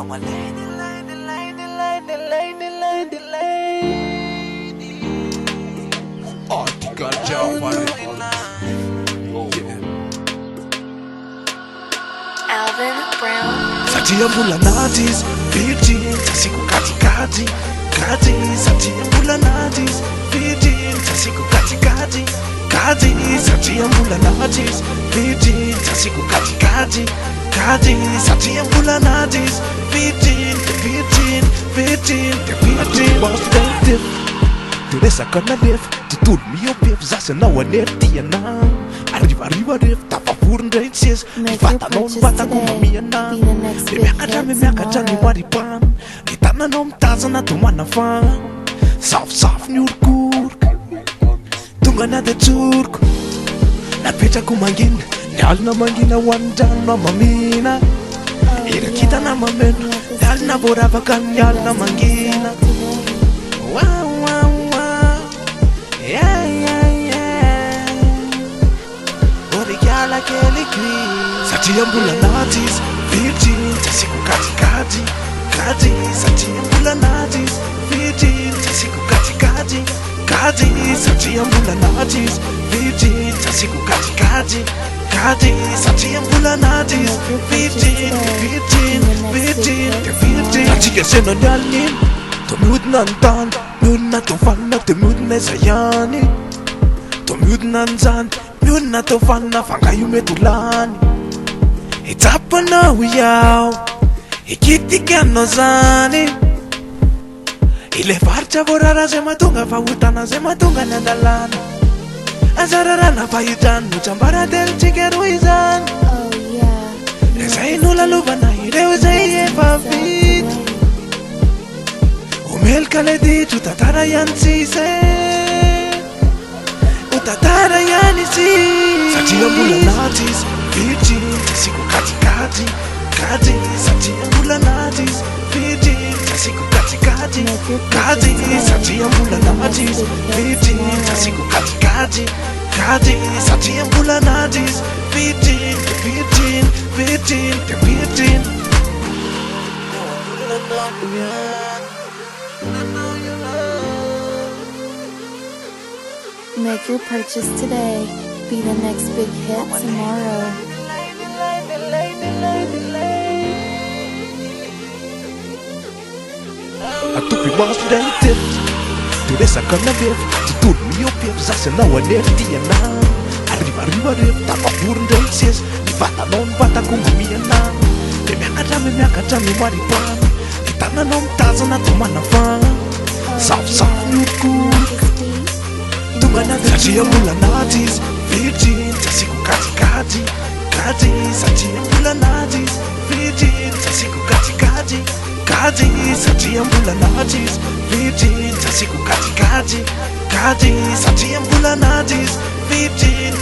my lady, lady, lady, lady, lady, lady, lady. Artikal Jahfart. Alvin Brown. Satria mbola Najy fidry tsasiko katikati kati satria mbola Najy fidry tsasiko katikati kati satria mbola Najy fidry tsasiko katikati kati satria mbola Najy fidry bastante turesaka na lefa tontolo miopefy zasanao anerty anao arivariva refa tafavory ndray tseza mivatanao ny vatako mamiana le miakatra ny maripana ny tananao mitazana tomana fa safosafo ny orokoroka tonga nady atsoroko napetrako mangina ny alina mangina ho an'ny drano mamina irakitana mameno ny alina voaravaka ny alina mangina satria mbola Najy fidry tsasiko katikati kati satria mbola Najy fidry tsasiko katikati kati satria mbola Najy fidry tsasiko katikati kati satria mbola Najy fidry atsika sena ny alina to mihodina ny tany mihodina to fanina to mihodina iza ihany to mihodina ny zany mihodina to fanina fanga io mety ho lany itsapanao iaho ikitikanao zany ile varitra voarara zay mahatonga fahotana zay mahatonga ny andalana azararana fahitrany notsambaratelitsika roy izany izay nolalovana ireo zay efa vita omeloka le ditro ho tantara ihany tsisy ho tantara ihany izy satria mbola Najy fidry tsasiko katikati kati satria mbola Najy fidry tsasiko katikati kati satria mbola Najy fidry tsasiko katikati kati satria mbola Najy fidry Make your purchase today. Be the next big hit tomorrow. Atopy maso ndray tety toresaka na lefa tontolo miopefy zasanao anerty anao arivariva refa tafavory ndray tseza ny vatanao ny vatako mamiana le miakatra ny maripana ny tananao mitazana tomana fa safosafo ny orokoroka tonga nady satria mbola Najy fidry tsasiko katikati kati satria mbola Najy fidry tsasiko katikati kati satria mbola Najy fidry tsasiko katikati kati satria mbola Najy fidry